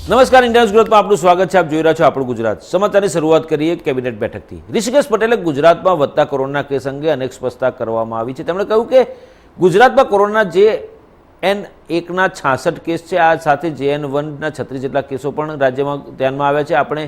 નમસ્કાર, India news ગુજરાતમાં આપનું સ્વાગત છે. આપ જોઈ રહ્યા છો આપણું ગુજરાત. સમાચારની શરૂઆત કરીએ કેબિનેટ બેઠકથી. ઋષિકેશ પટેલે ગુજરાતમાં વધતા કોરોના કેસ અંગે અનેક સ્પષ્ટતા કરવામાં આવી છે. તેમણે કહ્યું કે ગુજરાતમાં કોરોના JN1ના 66 કેસ છે. આ સાથે JN1ના 36 જેટલા કેસો પણ રાજ્યમાં ધ્યાનમાં આવ્યા છે. આપણે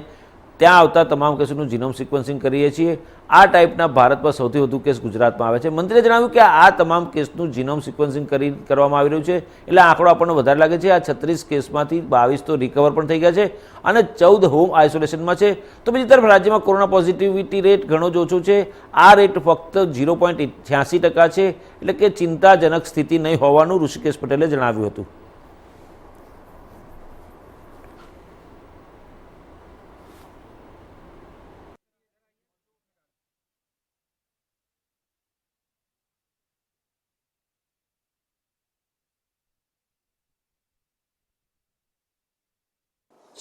ત્યાં આવતા તમામ કેસોનું જીનોમ સિક્વન્સિંગ કરીએ છીએ. આ ટાઈપના ભારતમાં સૌથી વધુ કેસ ગુજરાતમાં આવે છે. મંત્રીએ જણાવ્યું કે આ તમામ કેસનું જીનોમ સિક્વન્સિંગ કરવામાં આવી રહ્યું છે, એટલે આંકડો આપણને વધારે લાગે છે. આ 36 કેસમાંથી 22 તો રિકવર પણ થઈ ગયા છે અને 14 હોમ આઇસોલેશનમાં છે. તો બીજી તરફ રાજ્યમાં કોરોના પોઝિટિવિટી રેટ ઘણો જ ઓછો છે. આ રેટ ફક્ત 0.88% છે, એટલે કે ચિંતાજનક સ્થિતિ નહીં હોવાનું ઋષિકેશ પટેલે જણાવ્યું હતું.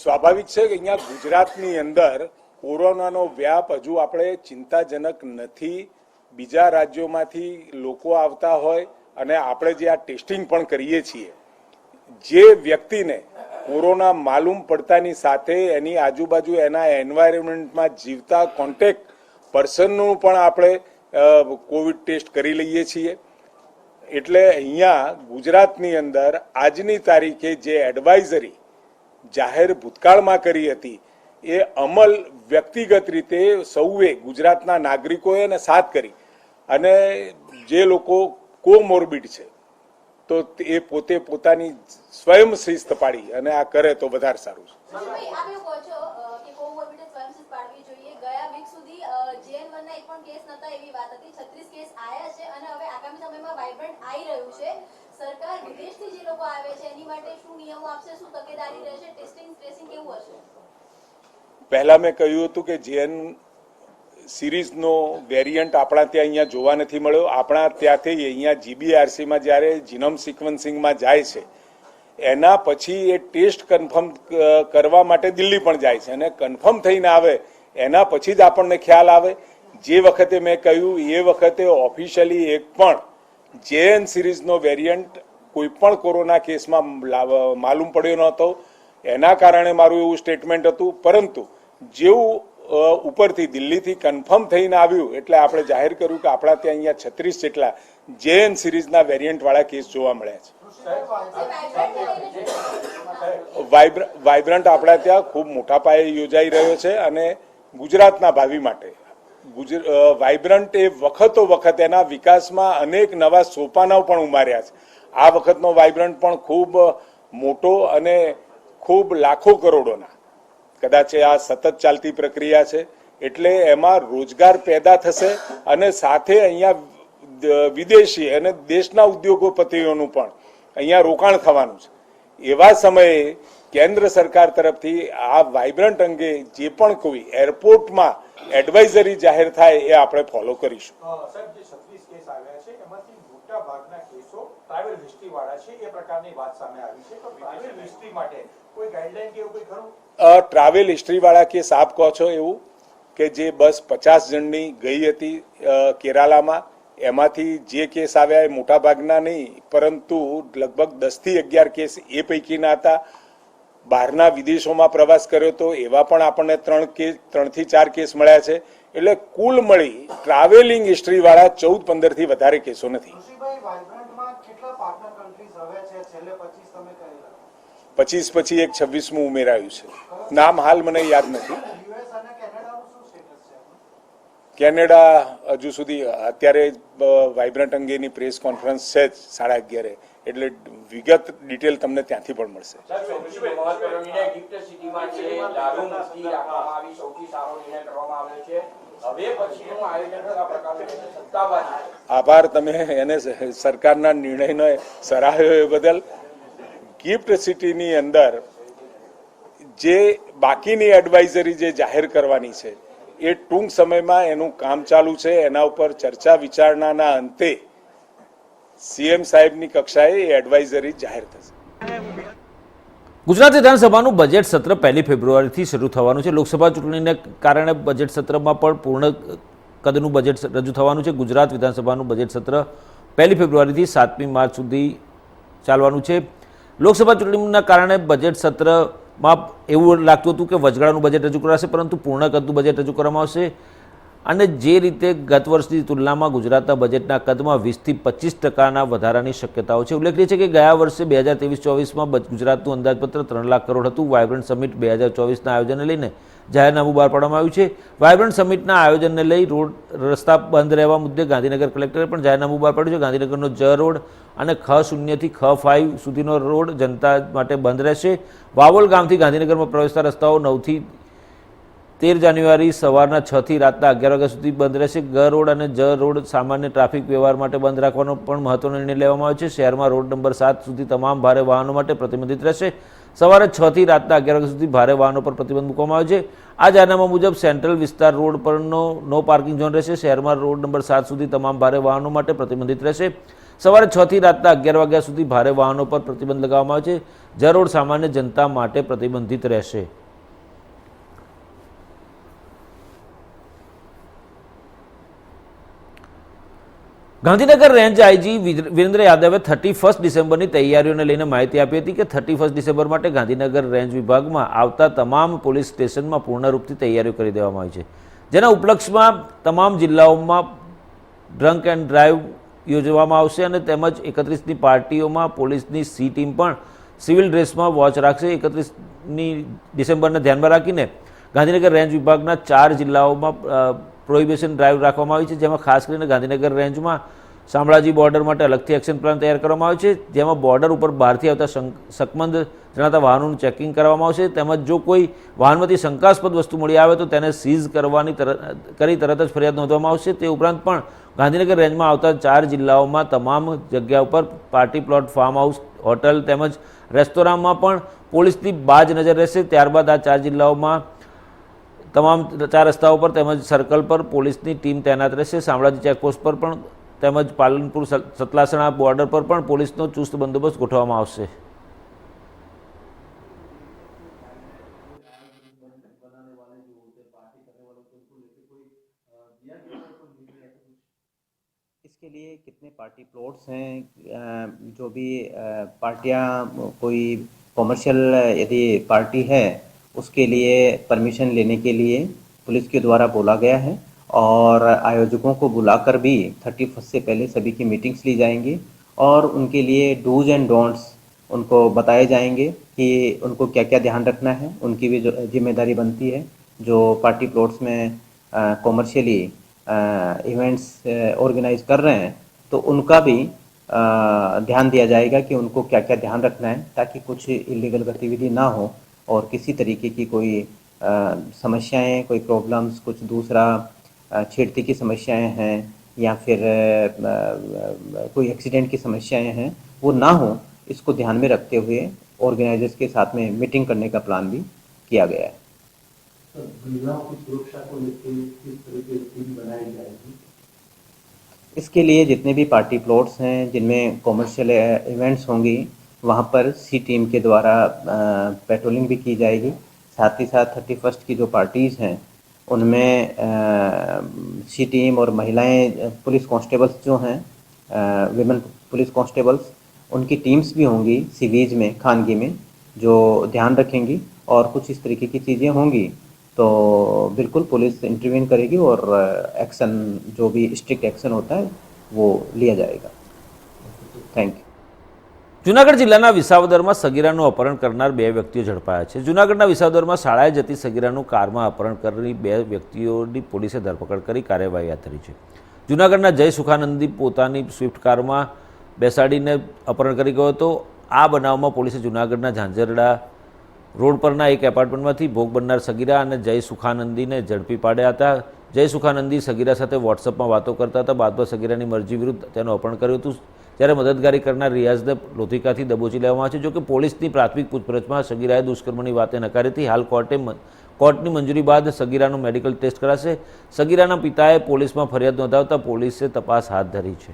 સ્વાભાવિક છે કે અહીંયા ગુજરાતની અંદર કોરોનાનો વ્યાપ હજુ આપણે ચિંતાજનક નથી. બીજા રાજ્યોમાંથી લોકો આવતા હોય અને આપણે જે આ ટેસ્ટિંગ પણ કરીએ છીએ, જે વ્યક્તિને કોરોના માલુમ પડતાની સાથે એની આજુબાજુ એના એન્વાયરમેન્ટમાં જીવતા કોન્ટેક્ટ પર્સનનું પણ આપણે કોવિડ ટેસ્ટ કરી લઈએ છીએ. એટલે અહીંયા ગુજરાતની અંદર આજની તારીખે જે એડવાઇઝરી જાહેર ભૂતકાળમાં કરી હતી એ અમલ વ્યક્તિગત રીતે સૌએ ગુજરાતના નાગરિકોએ અને સાથ કરી, અને જે લોકો કોમોર્બિડ છે તો એ પોતે પોતાની સ્વયં શિસ્ત પાડી અને આ કરે તો વધારે સારું છે. સરકાર વિદેશથી જે લોકો આવે છે એની માટે શું નિયમો આપશે, શું તકેદારી રહેશે, ટેસ્ટિંગ ટ્રેસિંગ કેવું હશે? પહેલા મેં કહ્યું હતું કે JN સિરીઝનો વેરિયન્ટ આપણા ત્યાં અહીંયા જોવા નથી મળ્યો. આપણા ત્યાંથી અહીંયા GBRCમાં જ્યારે જીનોમ સિક્વન્સિંગમાં જાય છે એના પછી એ ટેસ્ટ કન્ફર્મ કરવા માટે દિલ્હી પણ જાય છે, અને કન્ફર્મ થઈને આવે એના પછી જ આપણને ખ્યાલ આવે. જે વખતે મેં કહ્યું એ વખતે ઓફિશિયલી એક પણ JN સિરીઝનો વેરિયન્ટ કોઈ પણ કોરોના કેસમાં માલુમ પડ્યો નહોતો. એના કારણે મારું એવું સ્ટેટમેન્ટ હતું. પરંતુ જેવું ઉપરથી દિલ્હીથી કન્ફર્મ થઈને આવ્યું એટલે આપણે જાહેર કર્યું કે આપણા ત્યાં અહીંયા 36 જેટલા JN સિરીઝના વેરિયન્ટવાળા કેસ જોવા મળ્યા છે. વાઇબ્રન્ટ આપણા ત્યાં ખૂબ મોટા પાયે યોજાઈ રહ્યો છે, અને ગુજરાતના ભાવિ માટે વાઇબ્રન્ટ એ વખતો વખત એના વિકાસમાં અનેક નવા સોપાનાઓ પણ ઉમાર્યા છે. આ વખતનો વાઇબ્રન્ટ પણ ખૂબ મોટો અને ખૂબ લાખો કરોડોના, કદાચ આ સતત ચાલતી પ્રક્રિયા છે, એટલે એમાં રોજગાર પેદા થશે અને સાથે અહીંયા વિદેશી અને દેશના ઉદ્યોગપતિઓનું પણ અહીંયા રોકાણ થવાનું છે. એવા સમયે કેન્દ્ર સરકાર તરફથી આ વાઇબ્રન્ટ અંગે જે પણ કોઈ એરપોર્ટમાં એડવાઇઝરી જાહેર થાય એ આપણે ફોલો કરીશું. ટ્રાવેલ હિસ્ટ્રી વાળા કેસ આપ કહો છો એવું કે જે બસ 50 જણની ગઈ હતી કેરાલામાં, એમાંથી જે કેસ આવ્યા એ મોટા ભાગના નહીં, પરંતુ લગભગ 10 થી 11 કેસ એ પૈકીના હતા. બહારના વિદેશોમાં પ્રવાસ કર્યો તો એવા પણ આપણને 3 થી 4 કેસ મળ્યા છે. એટલે કુલ મળી ટ્રાવેલિંગ હિસ્ટ્રી વાળા 14-15 થી વધારે કેસો નથી. 25 પછી એક 26મું ઉમેરાયું છે. નામ હાલ મને યાદ નથી. કેનેડા હજુ સુધી અત્યારે વાઇબ્રન્ટ અંગેની પ્રેસ કોન્ફરન્સ છે જ 11:30, એટલે વિગત ડિટેલ તમને ત્યાંથી પણ મળશે. આભાર, તમે એને સરકારના નિર્ણયને સરાહ્યો એ બદલ. ગિફ્ટ સિટીની અંદર જે બાકીની એડવાઇઝરી જે જાહેર કરવાની છે એ ટૂંક સમયમાં એનું કામ ચાલુ છે. એના ઉપર ચર્ચા વિચારણાના અંતે CM સાહેબની કક્ષાએ એ એડવાઇઝરી જાહેર થશે. ગુજરાત વિધાનસભાનું બજેટ સત્ર 1 ફેબ્રુઆરીથી શરૂ થવાનું છે. લોકસભા ચૂંટણીને કારણે બજેટ સત્રમાં પણ પૂર્ણ કદનું બજેટ રજૂ થવાનું છે. ગુજરાત વિધાનસભાનું બજેટ સત્ર 1 ફેબ્રુઆરીથી 7મી માર્ચ સુધી ચાલવાનું છે. લોકસભા ચૂંટણીના કારણે બજેટ સત્ર માં એવું લાગતું હતું કે વચગાળાનું બજેટ રજૂ કરાશે, પરંતુ પૂર્ણ કદનું બજેટ રજૂ કરવામાં આવશે. અને જે રીતે ગત વર્ષની તુલનામાં ગુજરાતના બજેટના કદમાં 20 થી 25% વધારાની શક્યતાઓ છે. ઉલ્લેખનીય છે કે ગયા વર્ષે 2023-24માં ગુજરાતનું અંદાજપત્ર 3 લાખ કરોડ હતું. વાયબ્રન્ટ સમિટ 2024ના આયોજનને લઈને જાહેરનામું બહાર પાડવામાં આવ્યું છે. વાયબ્રન્ટ સમિટના આયોજનને લઈ રોડ રસ્તા બંધ રહેવા મુદ્દે ગાંધીનગર કલેક્ટરે પણ જાહેરનામું બહાર પાડ્યું છે. ગાંધીનગરનો જ રોડ અને ખ0 થી ખ5 સુધીનો રોડ જનતા માટે બંધ રહેશે. વાવોલ ગામથી ગાંધીનગરમાં પ્રવેશતા રસ્તાઓ 9 થી 13 જાન્યુઆરી સવારના 6 થી રાતના 11 વાગ્યા સુધી બંધ રહેશે. ગ રોડ અને જ રોડ સામાન્ય ટ્રાફિક વ્યવહાર માટે બંધ રાખવાનો પણ મહત્વનો નિર્ણય લેવામાં આવ્યો છે. શહેરમાં રોડ નંબર 7 સુધી તમામ ભારે વાહનો માટે પ્રતિબંધિત રહેશે. સવારે 6 થી રાતના 11 વાગ્યા સુધી ભારે વાહનો પર પ્રતિબંધ મૂકવામાં આવ્યો છે. આ જાહેરનામા મુજબ સેન્ટ્રલ વિસ્તાર રોડ પરનો નો પાર્કિંગ ઝોન રહેશે. શહેરમાં રોડ નંબર 7 સુધી તમામ ભારે વાહનો માટે પ્રતિબંધિત રહેશે. સવારે 6 થી રાતના 11 વાગ્યા સુધી ભારે વાહનો પર પ્રતિબંધ લગાવવામાં આવે છે. જ રોડ સામાન્ય જનતા માટે પ્રતિબંધિત રહેશે. ગાંધીનગર રેન્જ આઈજી વિરેન્દ્ર યાદવે 31 ડિસેમ્બરની તૈયારીઓને લઈને માહિતી આપી હતી કે 31 ડિસેમ્બર માટે ગાંધીનગર રેન્જ વિભાગમાં આવતા તમામ પોલીસ સ્ટેશનમાં પૂર્ણરૂપથી તૈયારીઓ કરી દેવામાં આવી છે. જેના ઉપલક્ષમાં તમામ જિલ્લાઓમાં ડ્રંક એન્ડ ડ્રાઈવ યોજવામાં આવશે અને તેમજ 31ની પાર્ટીઓમાં પોલીસની સી ટીમ પણ સિવિલ ડ્રેસમાં વોચ રાખશે. 31 ડિસેમ્બરને ધ્યાનમાં રાખીને ગાંધીનગર રેન્જ વિભાગના 4 જિલ્લાઓમાં પ્રોહિબિશન ડ્રાઈવ રાખવામાં આવી છે. જેમાં ખાસ કરીને ગાંધીનગર રેન્જમાં શામળાજી બોર્ડર માટે અલગથી એક્શન પ્લાન તૈયાર કરવામાં આવ્યો છે. જેમાં બોર્ડર ઉપર બહારથી આવતા શકમંદ જણાતા વાહનોનું ચેકિંગ કરવામાં આવશે. તેમજ જો કોઈ વાહનમાંથી શંકાસ્પદ વસ્તુ મળી આવે તો તેને સીઝ કરી તરત જ ફરિયાદ નોંધવામાં આવશે. તે ઉપરાંત પણ ગાંધીનગર રેન્જમાં આવતા 4 જિલ્લાઓમાં તમામ જગ્યા ઉપર party plot, farm house, hotel તેમજ રેસ્ટોરાંમાં પણ પોલીસની બાજ નજર રહેશે. ત્યારબાદ આ 4 જિલ્લાઓમાં તમામ 4 રસ્તાઓ પર તેમજ સર્કલ પર પોલીસની ટીમ તૈનાત રહેશે. શામળાજી ચેકપોસ્ટ પર પણ તેમજ પાલનપુર સતલાસણા બોર્ડર પર પણ પોલીસનો ચુસ્ત બંદોબસ્ત ગોઠવવામાં આવશે. इसके लिए कितने पार्टी प्लॉट्स हैं, जो भी पार्टियां कोई कॉमर्शियल यदि पार्टी है उसके लिए परमिशन लेने के लिए पुलिस के द्वारा बोला गया है और आयोजकों को बुलाकर भी 31 से पहले सभी की मीटिंग्स ली जाएंगी और उनके लिए डूज एंड डोंट्स उनको बताए जाएंगे कि उनको क्या क्या ध्यान रखना है. उनकी भी जो जिम्मेदारी बनती है जो पार्टी प्लॉट्स में कॉमर्शियली इवेंट्स ऑर्गेनाइज कर रहे हैं तो उनका भी ध्यान दिया जाएगा कि उनको क्या क्या ध्यान रखना है ताकि कुछ इलीगल गतिविधि ना हो और किसी तरीके की कोई समस्याएं, कोई प्रॉब्लम्स, कुछ दूसरा छेड़ती की समस्याएं हैं या फिर कोई एक्सीडेंट की समस्याएं हैं वो ना हो. इसको ध्यान में रखते हुए ऑर्गेनाइजर्स के साथ में मीटिंग करने का प्लान भी किया गया है. महिलाओं की सुरक्षा को लेकर किस तरह की टीम बनाई जाएगी? इसके लिए जितने भी पार्टी प्लॉट्स हैं जिनमें कॉमर्शियल इवेंट्स होंगी वहाँ पर सी टीम के द्वारा पेट्रोलिंग भी की जाएगी. साथ ही साथ 31 की जो पार्टीज़ हैं उनमें सी टीम और महिलाएं पुलिस कांस्टेबल्स जो हैं विमेन पुलिस कांस्टेबल्स उनकी टीम्स भी होंगी सीवीज में, खानगी में, जो ध्यान रखेंगी और कुछ इस तरीके की चीज़ें होंगी तो बिल्कुल पुलिस इंटरवीन करेगी और एक्शन जो भी स्ट्रिक्ट एक्शन होता है वो लिया जाएगा. Thank you. જૂનાગઢ જિલ્લાના વિસાવદરમાં સગીરાનું અપહરણ કરનાર 2 વ્યક્તિઓ ઝડપાયા છે. જૂનાગઢના વિસાવદરમાં શાળાએ જતી સગીરાનું કારમાં અપહરણ કરી 2 વ્યક્તિઓની પોલીસે ધરપકડ કરી કાર્યવાહી હાથ ધરી છે. જૂનાગઢના જય સુખાનંદી પોતાની સ્વિફ્ટ કારમાં બેસાડીને અપહરણ કરી ગયો હતો. આ બનાવમાં પોલીસે જૂનાગઢના ઝાંઝરડા રોડ પરના એક એપાર્ટમેન્ટમાંથી ભોગ બનનાર સગીરા અને જય સુખાનંદીને ઝડપી પાડ્યા હતા. જય સુખાનંદી સગીરા સાથે વોટ્સઅપમાં વાતો કરતા હતા. બાદમાં સગીરાની મરજી વિરુદ્ધ તેનું અપહરણ કર્યું હતું. જ્યારે મદદગારી કરનાર રિયાઝને લોધિકાથી દબોચી લેવામાં આવે છે. જોકે પોલીસની પ્રાથમિક પૂછપરછમાં સગીરાએ દુષ્કર્મની વાતે નકારી હતી. હાલ કોર્ટની મંજૂરી બાદ સગીરાનું મેડિકલ ટેસ્ટ કરાશે. સગીરાના પિતાએ પોલીસમાં ફરિયાદ નોંધાવતા પોલીસે તપાસ હાથ ધરી છે.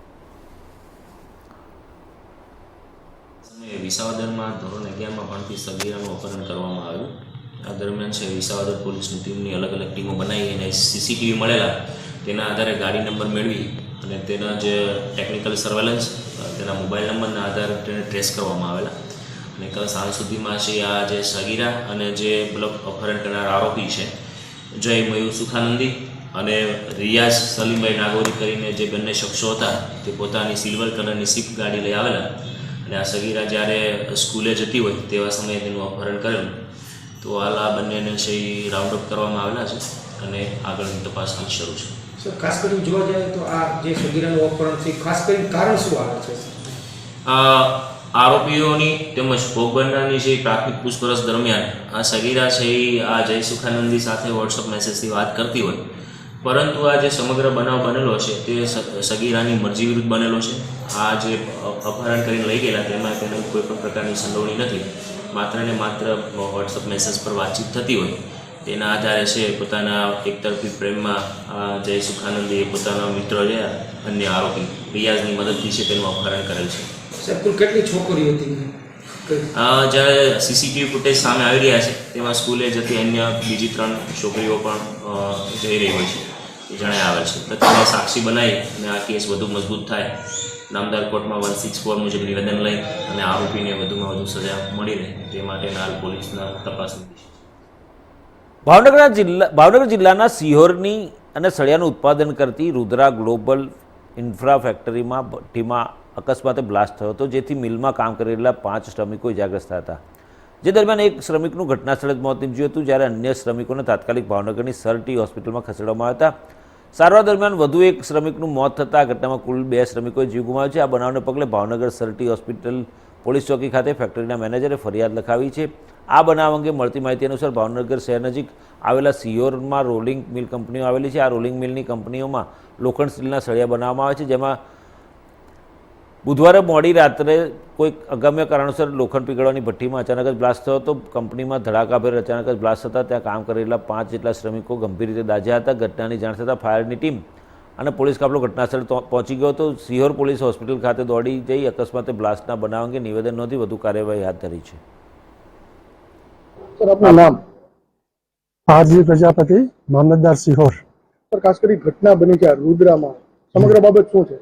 વિસાવદરમાં ધોરણ 11માં ભણતી સગીરાનું અપહરણ કરવામાં આવ્યું. આ દરમિયાન છે વિસાવદર પોલીસની ટીમની અલગ અલગ ટીમો બનાવી અને સીસીટીવી મળેલા તેના આધારે ગાડી નંબર મેળવી અને તેના જે ટેકનિકલ સર્વેલન્સ તેના મોબાઈલ નંબરના આધારે તેને ટ્રેસ કરવામાં આવેલા અને કાલ સાંજ સુધીમાં છે આ જે સગીરા અને જે મતલબ અપહરણ કરનાર આરોપી છે જય મયુર સુખાનંદી અને રિયાઝ સલીમભાઈ નાગોરી કરીને જે બંને શખ્સો હતા તે પોતાની સિલ્વર કલરની સ્વિફ્ટ ગાડી લઈ આવેલા અને આ સગીરા જ્યારે સ્કૂલે જતી હોય તેવા સમયે તેનું અપહરણ કરેલું. તો હાલ આ બંનેને છે એ રાઉન્ડ અપ કરવામાં આવેલા છે અને આગળની તપાસ હાલ શરૂ છે. સર, ખાસ કરીને જોવા જાય તો આ જે સગીરાનું અપહરણ છે ખાસ કરીને કારણ શું આવે છે? આરોપીઓની તેમજ ભોગ બનનારની જે પ્રાથમિક પૂછપરછ દરમિયાન આ સગીરા છે એ આ જય સુખાનંદી સાથે વોટ્સઅપ મેસેજથી વાત કરતી હોય, પરંતુ આ જે સમગ્ર બનાવ બનેલો છે તે સગીરાની મરજી વિરુદ્ધ બનેલો છે. આ જે અપહરણ કરીને લઈ ગયેલા તેમાં તેને કોઈ પણ પ્રકારની સંડોવણી નથી. માત્ર ને માત્ર વોટ્સઅપ મેસેજ પર વાતચીત થતી હોય તેના આધારે છે પોતાના એકતરફી પ્રેમમાં જય સુખાનંદીએ પોતાના મિત્ર છે અન્ય આરોપી રિયાઝની મદદથી છે તેનું અપહરણ કરેલ છે. સર, કુલ કેટલી છોકરીઓ હતી? જ્યારે સીસીટીવી ફૂટેજ સામે આવી રહ્યા છે તેમાં સ્કૂલે જતી અન્ય બીજી 3 છોકરીઓ પણ જઈ રહી હોય છે એ જણાઈ આવે છે. તો તેને સાક્ષી બનાવી અને આ કેસ વધુ મજબૂત થાય, નામદાર કોર્ટમાં 164 મુજબ નિવેદન લઈ અને આરોપીને વધુમાં વધુ સજા મળી રહે તે માટે હાલ પોલીસના તપાસની ભાવનગર જિલ્લાના સિહોરની અને સળિયાનું ઉત્પાદન કરતી રુદ્રા ગ્લોબલ ઇન્ફ્રા ફેક્ટરીમાં ભઠ્ઠીમાં અકસ્માતે બ્લાસ્ટ થયો હતો, જેથી મિલમાં કામ કરેલા 5 શ્રમિકો ઇજાગ્રસ્ત હતા. જે દરમિયાન એક શ્રમિકનું ઘટના સ્થળે જ મોત નીપજ્યું હતું, જ્યારે અન્ય શ્રમિકોને તાત્કાલિક ભાવનગરની સર-ટી હોસ્પિટલમાં ખસેડવામાં આવ્યા હતા. સારવાર દરમિયાન વધુ એક શ્રમિકનું મોત થતાં આ ઘટનામાં કુલ 2 શ્રમિકોએ જીવ ગુમાવ્યો છે. આ બનાવને પગલે ભાવનગર સર-ટી હોસ્પિટલ પોલીસ ચોકી ખાતે ફેક્ટરીના મેનેજરે ફરિયાદ લખાવી છે. આ બનાવ અંગે મળતી માહિતી અનુસાર ભાવનગર શહેર નજીક આવેલા સિહોરમાં રોલિંગ મિલ કંપનીઓ આવેલી છે. આ રોલિંગ મિલની કંપનીઓમાં લોખંડ સ્ટીલના સળિયા બનાવવામાં આવે છે, જેમાં બુધવારે મોડી રાત્રે કોઈ અગમ્ય કારણોસર લોખંડ પીગળવાની ભઠ્ઠીમાં અચાનક જ બ્લાસ્ટ થયો હતો. કંપનીમાં ધડાકાભેર અચાનક જ બ્લાસ્ટ થતાં ત્યાં કામ કરેલા 5 જેટલા શ્રમિકો ગંભીર રીતે દાઝ્યા હતા. ઘટનાની જાણ થતાં ફાયરની ટીમ અને પોલીસ કાફલો ઘટનાસ્થળે પહોંચી ગયો હતો. સિહોર પોલીસ હોસ્પિટલ ખાતે દોડી જઈ અકસ્માતે બ્લાસ્ટના બનાવ અંગે નિવેદન નોંધી વધુ કાર્યવાહી હાથ ધરી છે. સર, આપનું નામ? આરજી પ્રજાપતિ, મામલતદાર સિહોર. સર, ખાસ કરી ઘટના બની છે આ રુદ્રામાં, સમગ્ર બાબત શું છે?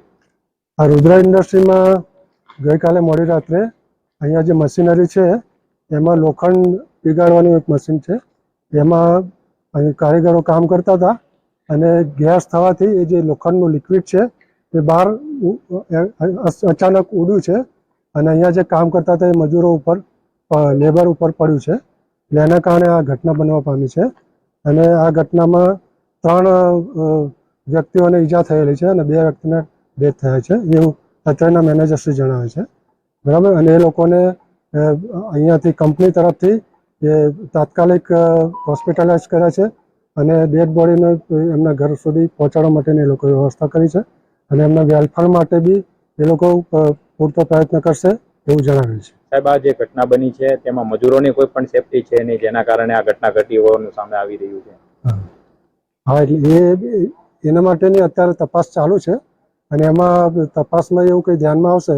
આ રુદ્રા ઇન્ડસ્ટ્રીમાં ગઈકાલે મોડી રાત્રે અહીંયા જે મશીનરી છે એમાં લોખંડ પીગાળવાનું એક મશીન છે, એમાં અહીં કારીગરો કામ કરતા હતા અને ગેસ થવાથી એ જે લોખંડનું લિક્વિડ છે એ બહાર અચાનક ઉડ્યું છે અને અહીંયા જે કામ કરતા હતા એ મજૂરો ઉપર લેબર ઉપર પડ્યું છે. એટલે એના કારણે આ ઘટના બનવા પામી છે અને આ ઘટનામાં 3 વ્યક્તિઓને ઈજા થયેલી છે અને 2 વ્યક્તિને ડેથ થયા છે એવું અત્યારના મેનેજરશ્રી જણાવે છે. બરાબર. અને એ લોકોને અહીંયાથી કંપની તરફથી એ તાત્કાલિક હોસ્પિટલાઇઝ કર્યા છે અને ડેડ બોડીને એમના ઘર સુધી પહોંચાડવા માટેની એ લોકોએ વ્યવસ્થા કરી છે અને એમના વેલફેર માટે બી એ લોકો પૂરતો પ્રયત્ન કરશે એવું જણાવેલ છે. સાહેબ, આ જે ઘટના બની છે તેમાં મજૂરોની કોઈ પણ સેફટી છે નહીં, જેના કારણે આ ઘટના ઘટી હોવાનું સામે આવી રહ્યું છે. હા, એટલે એના માટેની અત્યારે તપાસ ચાલુ છે અને એમાં તપાસમાં એવું કંઈ ધ્યાનમાં આવશે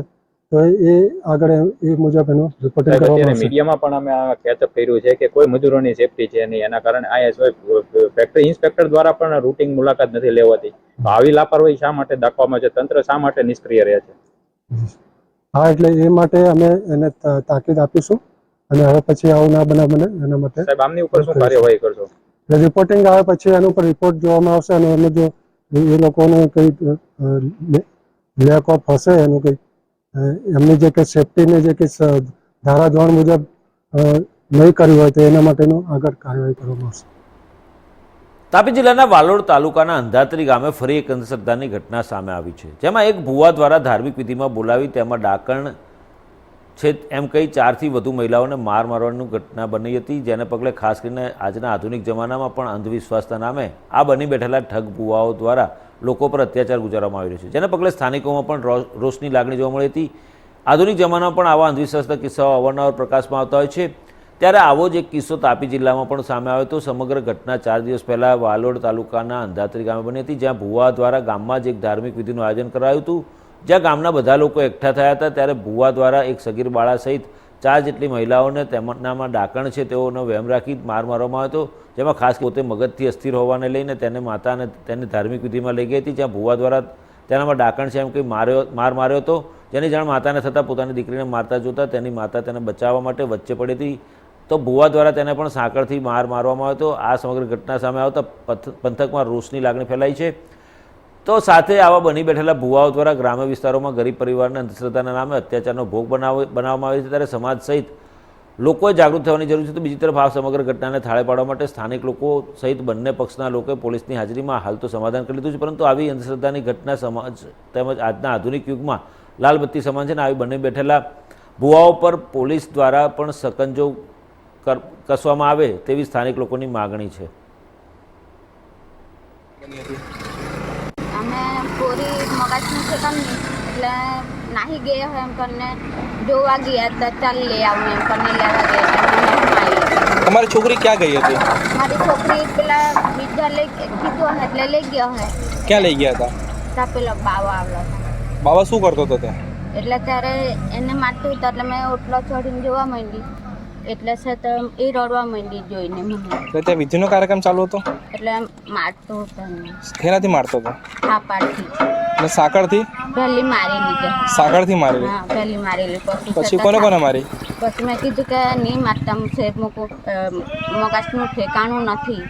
તો એ આગળ એ મુજબ એનું રિપોર્ટિંગ કરવામાં આવશે. મીડિયામાં પણ અમે આ કેચઅપ કર્યું છે કે કોઈ મજૂરોની સેફટી છે નહીં, એના કારણે ફેક્ટરી ઇન્સ્પેક્ટર દ્વારા પણ રૂટિન મુલાકાત નથી લેવાતી. આવી લાપરવાહી શા માટે દાખવામાં છે? તંત્ર શા માટે નિષ્ક્રિય રહે છે? હા, એટલે એ માટે અમે એને તાકીદ આપીશું અને હવે પછી આવું ના બને એના માટે સાહેબ, આમની ઉપર શું કાર્યવાહી કરશો? એટલે રિપોર્ટિંગ આવે પછી એના ઉપર રિપોર્ટ જોવામાં આવશે અને એમાં જો એ લોકોને કંઈ લેક ઓફ હશે, એનું કંઈક એમની જે કંઈ સેફટીની જે કંઈ ધારાધોરણ મુજબ નહીં કર્યું હોય તો એના માટેનું આગળ કાર્યવાહી કરવામાં આવશે. તાપી જિલ્લાના વાલોડ તાલુકાના અંધાત્રી ગામે ફરી એક અંધશ્રદ્ધાની ઘટના સામે આવી છે, જેમાં એક ભુવા દ્વારા ધાર્મિક વિધિમાં બોલાવી તેમાં ડાકણ છે એમ કહી 4થી વધુ મહિલાઓને મારવાની ઘટના બની હતી, જેને પગલે ખાસ કરીને આજના આધુનિક જમાનામાં પણ અંધવિશ્વાસના નામે આ બની બેઠેલા ઠગ ભુવાઓ દ્વારા લોકો પર અત્યાચાર ગુજારવામાં આવી રહ્યો છે, જેને પગલે સ્થાનિકોમાં પણ રોષની લાગણી જોવા મળી હતી. આધુનિક જમાનામાં પણ આવા અંધવિશ્વાસના કિસ્સાઓ અવારનવાર પ્રકાશમાં આવતા હોય છે, ત્યારે આવો જ એક કિસ્સો તાપી જિલ્લામાં પણ સામે આવ્યો હતો. સમગ્ર ઘટના 4 દિવસ પહેલાં વાલોડ તાલુકાના અંધાત્રી ગામે બની હતી, જ્યાં ભુવા દ્વારા ગામમાં જ એક ધાર્મિક વિધિનું આયોજન કરાયું હતું, જ્યાં ગામના બધા લોકો એકઠા થયા હતા. ત્યારે ભુવા દ્વારા એક સગીર બાળા સહિત 4 જેટલી મહિલાઓને તેમનામાં ડાકણ છે તેઓનો વહેમ રાખી માર મારવામાં આવ્યો હતો, જેમાં ખાસ પોતે મગજથી અસ્થિર હોવાને લઈને તેને માતા અને તેને ધાર્મિક વિધિમાં લઈ ગઈ હતી, જ્યાં ભુવા દ્વારા તેનામાં ડાકણ છે એમ કંઈ માર માર્યો હતો. જેની જાણ માતાને થતાં પોતાની દીકરીને મારતા જોતા તેની માતા તેને બચાવવા માટે વચ્ચે પડી હતી, તો ભુવા દ્વારા તેને પણ સાંકળથી મારવામાં આવ્યો હતો. આ સમગ્ર ઘટના સામે આવતા પંથકમાં રોષની લાગણી ફેલાઈ છે. તો સાથે આવા બની બેઠેલા ભુવાઓ દ્વારા ગ્રામ્ય વિસ્તારોમાં ગરીબ પરિવારને અંધશ્રદ્ધાના નામે અત્યાચારનો ભોગ બનાવવામાં આવે છે, ત્યારે સમાજ સહિત લોકોએ જાગૃત થવાની જરૂર છે. તો બીજી તરફ આ સમગ્ર ઘટનાને થાળે પાડવા માટે સ્થાનિક લોકો સહિત બંને પક્ષના લોકોએ પોલીસની હાજરીમાં હાલ તો સમાધાન કરી લીધું છે, પરંતુ આવી અંધશ્રદ્ધાની ઘટના સમાજ તેમજ આજના આધુનિક યુગમાં લાલબત્તી સમાન છે ને આવી બની બેઠેલા ભુવાઓ પર પોલીસ દ્વારા પણ સકંજો કસવામાં આવે તેવી સ્થાનિક લોકોની માગણી છે. અમે પૂરી મગજનું છે કમ એટલે નાહી ગયા હોય એમ કરીને જોવા ગયા તો ચાલ લઈ આવું એમ કરીને લેવા ગયા. તમારી છોકરી ક્યાં ગઈ હતી? મારી છોકરી પેલા બીજા લઈ કીધું એટલે લઈ ગયા હોય. ક્યાં લઈ ગયા હતા? ત્યાં પેલો બાવા આવ્યો હતો. બાવા શું કરતો હતો ત્યાં? એટલે ત્યારે એને મારતું હતું એટલે મેં ઓટલો ચડીને જોવા માંડી, એટલે છે તો એ રડવા માંડી જોઈને મને. એટલે ત્યાં વિધિનો કાર્યક્રમ ચાલુ હતો? એટલે મારતો હતો એને. શેનાથી મારતો હતો? થાપાડથી. એટલે સાંકળથી? પહેલી મારેલી કે. સાંકળથી મારેલી? હા, પહેલી મારેલી. પછી કોને કોને મારી? પછી મેં કીધું કે નહીં મારતા છે મગજનું ઠેકાણું નથી,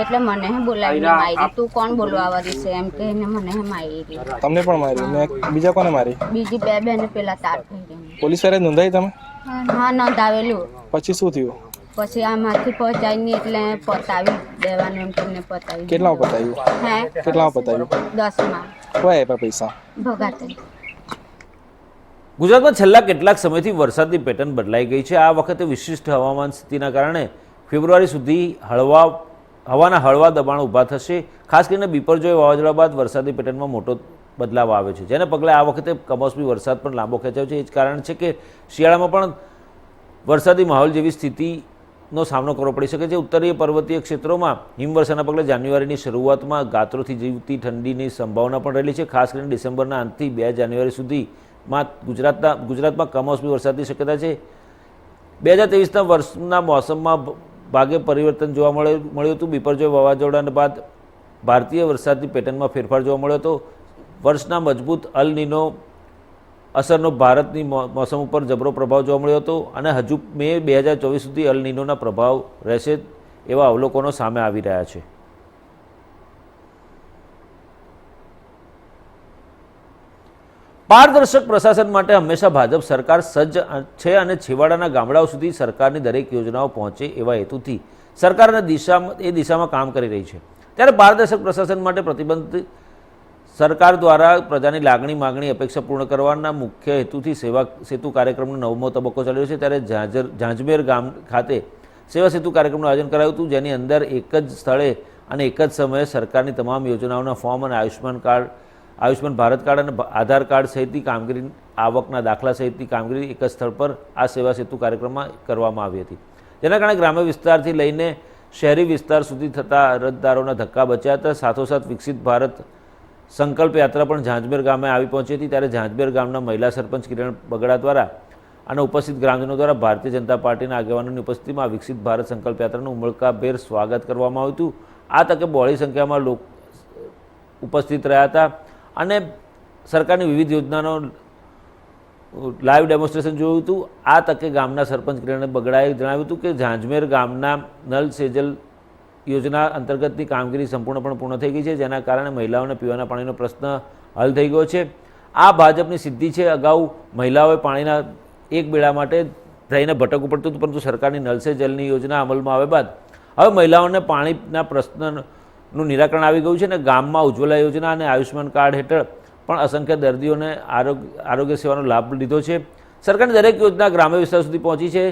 એટલે મને બોલાવીને મારી. તું કોણ બોલવા વાળી છે એમ કે મને મારી. તમને પણ મારી ને બીજા કોને મારી? બીજી બે બેને પેલા તાર થઈ ગઈ. પોલીસ ફરિયાદ નોંધાઈ તમે? હા, નોંધાવેલું. પછી શું થયું? પછી આમાંથી પહોંચાય નહીં એટલે પતાવી દેવાનું એમ કરીને પતાવી. કેટલામાં પતાવ્યું? હે, કેટલામાં પતાવ્યું? 10માં. કોઈ આપ્યા પૈસા? ભગાતે. ગુજરાતમાં છેલ્લા કેટલાક સમયથી વરસાદની પેટર્ન બદલાઈ ગઈ છે. આ વખતે વિશિષ્ટ હવામાન સ્થિતિના કારણે ફેબ્રુઆરી સુધી હવાના હળવા દબાણ ઊભા થશે. ખાસ કરીને બિપરજોય વાવાઝોડા બાદ વરસાદની પેટર્નમાં મોટો બદલાવ આવે છે, જેને પગલે આ વખતે કમોસમી વરસાદ પણ લાંબો ખેંચાયો છે. એ જ કારણ છે કે શિયાળામાં પણ વરસાદી માહોલ જેવી સ્થિતિનો સામનો કરવો પડી શકે છે. ઉત્તરીય પર્વતીય ક્ષેત્રોમાં હિમવર્ષાના પગલે જાન્યુઆરીની શરૂઆતમાં ગાત્રોથી જીવતી ઠંડીની સંભાવના પણ રહેલી છે. ખાસ કરીને ડિસેમ્બરના અંતથી 2 જાન્યુઆરી સુધીમાં ગુજરાતમાં કમોસમી વરસાદની શક્યતા છે. 2023ના વર્ષના મોસમમાં ભાગે પરિવર્તન જોવા મળ્યું હતું. બિપરજોય વાવાઝોડા બાદ ભારતીય વરસાદની પેટર્નમાં ફેરફાર જોવા મળ્યો હતો. વર્ષના મજબૂત અલ નીનો અસરનો ભારતની મોસમ ઉપર જબરો પ્રભાવ જોવા મળ્યો હતો અને હજુ મે 2024 સુધી અલ નીનોના પ્રભાવ રહેશે એવા અવલોકનો સામે આવી રહ્યા છે. પારદર્શક પ્રશાસન માટે હંમેશા ભાજપ સરકાર સજ્જ છે અને છેવાડાના ગામડાઓ સુધી સરકારની દરેક યોજનાઓ પહોંચે એવા હેતુથી સરકાર એ દિશામાં કામ કરી રહી છે. ત્યારે પારદર્શક પ્રશાસન માટે પ્રતિબદ્ધ સરકાર દ્વારા પ્રજાની લાગણી માગણી અપેક્ષા પૂર્ણ કરવાના મુખ્ય હેતુથી સેવા સેતુ કાર્યક્રમનો 9મો તબક્કો ચાલી રહ્યો છે. ત્યારે ઝાંઝમેર ગામ ખાતે સેવા સેતુ કાર્યક્રમનું આયોજન કરાયું હતું, જેની અંદર એક જ સ્થળે અને એક જ સમયે સરકારની તમામ યોજનાઓના ફોર્મ અને આયુષ્માન ભારત કાર્ડ અને આધાર કાર્ડ સહિતની કામગીરી, આવકના દાખલા સહિતની કામગીરી એક જ સ્થળ પર આ સેવા સેતુ કાર્યક્રમમાં કરવામાં આવી હતી. જેના કારણે ગ્રામ્ય વિસ્તારથી લઈને શહેરી વિસ્તાર સુધી થતા અરજદારોના ધક્કા બચ્યા હતા. સાથોસાથ વિકસિત ભારત સંકલ્પ યાત્રા પણ ઝાંઝમેર ગામે આવી પહોંચી હતી. ત્યારે ઝાંઝમેર ગામના મહિલા સરપંચ કિરણ બગડા દ્વારા અને ઉપસ્થિત ગ્રામજનો દ્વારા ભારતીય જનતા પાર્ટીના આગેવાનોની ઉપસ્થિતિમાં વિકસિત ભારત સંકલ્પ યાત્રાનું ઉમળકાભેર સ્વાગત કરવામાં આવ્યું હતું. આ તકે બહોળી સંખ્યામાં લોકો ઉપસ્થિત રહ્યા હતા અને સરકારની વિવિધ યોજનાનો લાઈવ ડેમોન્સ્ટ્રેશન જોયું હતું. આ તકે ગામના સરપંચ કિરણ બગડાએ જણાવ્યું હતું કે ઝાંઝમેર ગામના નલ સેજલ યોજના અંતર્ગતની કામગીરી સંપૂર્ણપણે પૂર્ણ થઈ ગઈ છે, જેના કારણે મહિલાઓને પીવાના પાણીનો પ્રશ્ન હલ થઈ ગયો છે. આ ભાજપની સિદ્ધિ છે. અગાઉ મહિલાઓએ પાણીના એક બેડા માટે થઈને ભટકવું પડતું હતું, પરંતુ સરકારની નલ સે જલની યોજના અમલમાં આવ્યા બાદ હવે મહિલાઓને પાણીના પ્રશ્નનું નિરાકરણ આવી ગયું છે અને ગામમાં ઉજ્જવલા યોજના અને આયુષ્માન કાર્ડ હેઠળ પણ અસંખ્ય દર્દીઓને આરોગ્ય સેવાનો લાભ લીધો છે. સરકારની દરેક યોજના ગ્રામ્ય વિસ્તાર સુધી પહોંચી છે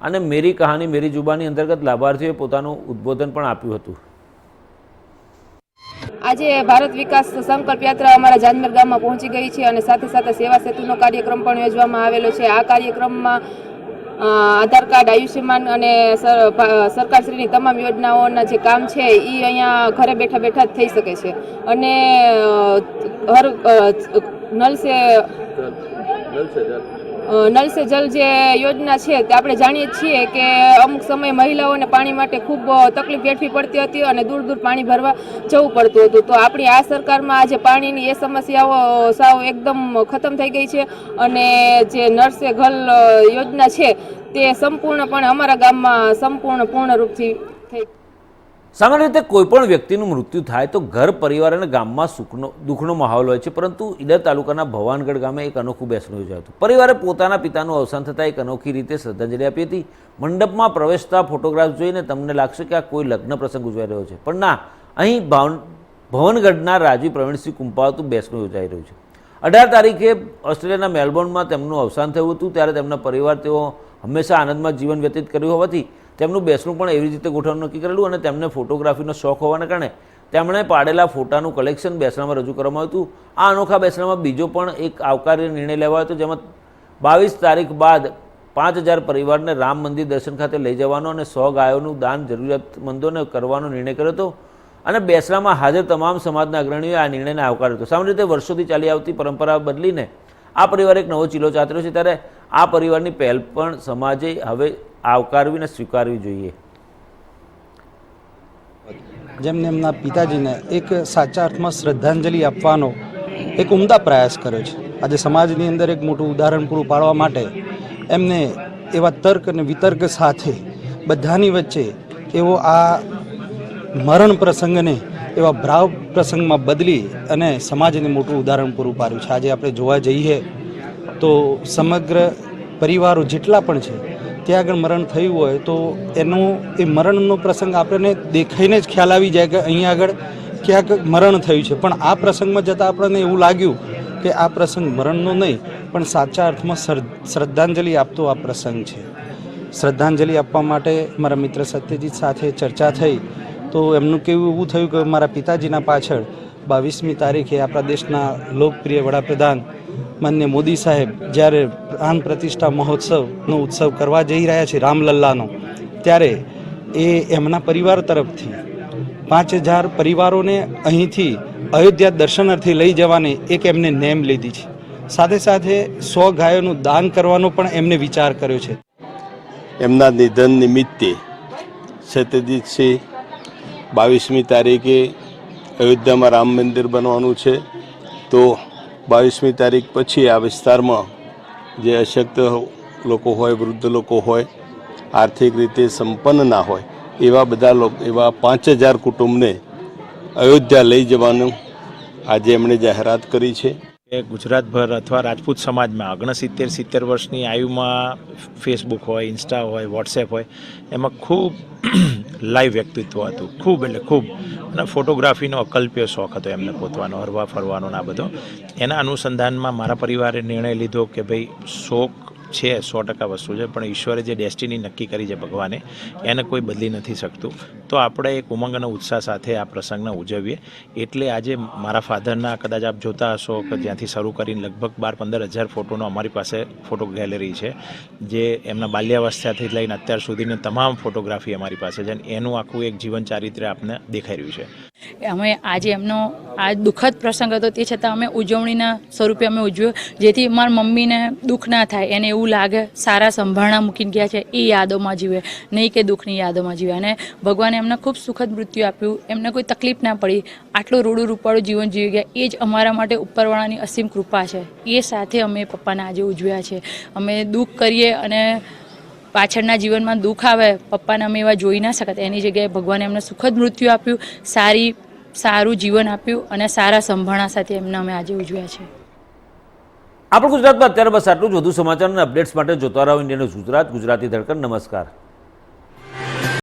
અને મેરી કહાની મેરી જુબાની અંતર્ગત લાભાર્થીઓએ પોતાનું ઉદ્બોધન પણ આપ્યું હતું. આજે ભારત વિકાસ સંકલ્પ યાત્રા અમારા ઝાંઝમેર ગામમાં પહોંચી ગઈ છે અને સાથે સાથે સેવા સેતુનો કાર્યક્રમ પણ યોજવામાં આવેલો છે. આ કાર્યક્રમમાં આધાર કાર્ડ, આયુષ્યમાન અને સરકારશ્રીની તમામ યોજનાઓના જે કામ છે એ અહીંયા ઘરે બેઠા બેઠા જ થઈ શકે છે અને નલ સે નલ સે જલ જે યોજના છે તે આપણે જાણીએ છીએ કે અમુક સમયે મહિલાઓને પાણી માટે ખૂબ તકલીફ વેઠવી પડતી હતી અને દૂર દૂર પાણી ભરવા જવું પડતું હતું. તો આપણી આ સરકારમાં આજે પાણીની એ સમસ્યાઓ સાવ એકદમ ખતમ થઈ ગઈ છે અને જે નળ સે જલ યોજના છે તે સંપૂર્ણપણે અમારા ગામમાં પૂર્ણ રૂપથી થઈ. સામાન્ય રીતે કોઈ પણ વ્યક્તિનું મૃત્યુ થાય તો ઘર પરિવાર અને ગામમાં દુઃખનો માહોલ હોય છે, પરંતુ ઈડર તાલુકાના ભવાનગઢ ગામે એક અનોખું બેસણું યોજાયું હતું. પરિવારે પોતાના પિતાનું અવસાન થતાં એક અનોખી રીતે શ્રદ્ધાંજલિ આપી હતી. મંડપમાં પ્રવેશતા ફોટોગ્રાફ જોઈને તમને લાગશે કે આ કોઈ લગ્ન પ્રસંગ ઉજવાઈ રહ્યો છે, પણ ના, અહીં ભવનગઢના રાજીવ પ્રવીણસિંહ કુંપાવતું બેસણું યોજાઈ રહ્યું છે. 18 તારીખે ઓસ્ટ્રેલિયાના મેલબોર્નમાં તેમનું અવસાન થયું હતું. ત્યારે તેમના પરિવાર તેઓ હંમેશા આનંદમાં જીવન વ્યતીત કર્યું હોવાથી તેમનું બેસણું પણ એવી રીતે ગોઠવવાનું નક્કી કરેલું અને તેમને ફોટોગ્રાફીનો શોખ હોવાને કારણે તેમણે પાડેલા ફોટાનું કલેક્શન બેસણામાં રજૂ કરવામાં આવ્યું હતું. આ અનોખા બેસણામાં બીજો પણ એક આવકાર્ય નિર્ણય લેવાયો હતો, જેમાં 22 તારીખ બાદ 5000 પરિવારને રામ મંદિર દર્શન ખાતે લઈ જવાનો અને 100 ગાયોનું દાન જરૂરિયાતમંદોને કરવાનો નિર્ણય કર્યો હતો અને બેસણામાં હાજર તમામ સમાજના અગ્રણીઓએ આ નિર્ણયને આવકાર્યો હતો. સામાન્ય રીતે વર્ષોથી ચાલી આવતી પરંપરા બદલીને આ પરિવારે એક નવો ચીલો ચાતર્યો છે, ત્યારે આ પરિવારની પહેલ પણ સમાજે હવે આવકારવી અને સ્વીકારવી જોઈએ. જેમને એમના પિતાજીને એક સાચા અર્થમાં શ્રદ્ધાંજલિ આપવાનો એક ઉમદા પ્રયાસ કર્યો છે. આજે સમાજની અંદર એક મોટું ઉદાહરણ પૂરું પાડવા માટે એમને એવા તર્ક અને વિતર્ક સાથે બધાની વચ્ચે એવો આ મરણ પ્રસંગને એવા ભાવ પ્રસંગમાં બદલી અને સમાજને મોટું ઉદાહરણ પૂરું પાડ્યું છે. આજે આપણે જોવા જઈએ તો સમગ્ર પરિવારો જેટલા પણ છે ત્યાં આગળ મરણ થયું હોય તો એ મરણનો પ્રસંગ આપણને દેખાઈને જ ખ્યાલ આવી જાય કે અહીંયા આગળ ક્યાંક મરણ થયું છે, પણ આ પ્રસંગમાં જતાં આપણને એવું લાગ્યું કે આ પ્રસંગ મરણનો નહીં પણ સાચા અર્થમાં શ્રદ્ધાંજલિ આપતો આ પ્રસંગ છે. શ્રદ્ધાંજલિ આપવા માટે મારા મિત્ર સત્યજીત સાથે ચર્ચા થઈ તો એમનું કહેવું એવું થયું કે મારા પિતાજીના પાછળ 22મી તારીખે આપણા દેશના લોકપ્રિય વડાપ્રધાન માન્ય મોદી સાહેબ જ્યારે પ્રાણ પ્રતિષ્ઠા મહોત્સવનો ઉત્સવ કરવા જઈ રહ્યા છે રામલલ્લાનો, ત્યારે એમના પરિવાર તરફથી 5000 પરિવારોને અહીંથી અયોધ્યા દર્શનાર્થે લઈ જવાની એક એમને નેમ લીધી છે. સાથે સાથે 100 ગાયોનું દાન કરવાનો પણ એમને વિચાર કર્યો છે. એમના નિધન નિમિત્તે સત્યજીતસિંહ 22મી તારીખે અયોધ્યામાં રામ મંદિર બનવાનું છે, તો 22મી તારીખ પછી આ વિસ્તારમાં જે અશક્ત લોકો હોય, વૃદ્ધ લોકો હોય, આર્થિક રીતે સંપન્ન ના હોય એવા બધા લોકો, એવા 5000 કુટુંબને અયોધ્યા લઈ જવાનું આજે એમણે જાહેરાત કરી છે. ગુજરાતભર અથવા રાજપૂત સમાજમાં 69-70 વર્ષની આયુમાં ફેસબુક હોય, ઇન્સ્ટા હોય, વોટ્સએપ હોય, એમાં ખૂબ લાઈવ વ્યક્તિત્વ હતું, ખૂબ એટલે ખૂબ, અને ફોટોગ્રાફીનો અકલ્પ્ય શોખ હતો એમને પોતાનો, હરવા ફરવાનો આ બધો. એના અનુસંધાનમાં મારા પરિવારે નિર્ણય લીધો કે ભાઈ શોખ છે 100% વસ્તુ છે, પણ ઈશ્વરે જે ડેસ્ટિની નક્કી કરી છે ભગવાને, એને કોઈ બદલી નથી શકતું. તો આપણે એક ઉમંગ અને ઉત્સાહ સાથે આ પ્રસંગને ઉજવીએ. એટલે આજે મારા ફાધરના, કદાચ આપ જોતા હશો કે જ્યાંથી શરૂ કરીને લગભગ 12-15 હજાર ફોટોનો અમારી પાસે ફોટો ગેલેરી છે, જે એમના બાલ્યાવસ્થાથી લઈને અત્યાર સુધીની તમામ ફોટોગ્રાફી અમારી પાસે છે. એનું આખું એક જીવન ચારિત્ર્ય આપને દેખાઈ રહ્યું છે. અમે આજે એમનો આ દુઃખદ પ્રસંગ હતો, તે છતાં અમે ઉજવણીના સ્વરૂપે અમે ઉજવ્યો, જેથી મારી મમ્મીને દુઃખ ના થાય, એને એવું લાગે સારા સંભાળણા મૂકીને ગયા છે એ યાદોમાં જીવે, નહીં કે દુઃખની યાદોમાં જીવે. અને ભગવાને એમને ખૂબ સુખદ મૃત્યુ આપ્યું, એમને કોઈ તકલીફ ના પડી, આટલું રૂડું રૂપાળું જીવન જીવી ગયા. એ જ અમારા માટે ઉપરવાળાની અસીમ કૃપા છે. એ સાથે અમે પપ્પાને આજે ઉજવ્યા છે. અમે દુઃખ કરીએ અને પાછળના જીવનમાં દુઃખ આવે, પપ્પાને અમે એવા જોઈ ના શકતા, એની જગ્યાએ ભગવાને એમને સુખદ મૃત્યુ આપ્યું, સારું જીવન આપ્યું અને સારા સંભાળણા સાથે એમને અમે આજે ઉજવ્યા છે. આપણું ગુજરાતમાં અત્યારે બસ આટલું જ. વધુ સમાચાર અને અપડેટ્સ માટે જોતા રહો ઇન્ડિયા ન્યૂઝ ગુજરાત, ગુજરાતી ધડકન. નમસ્કાર.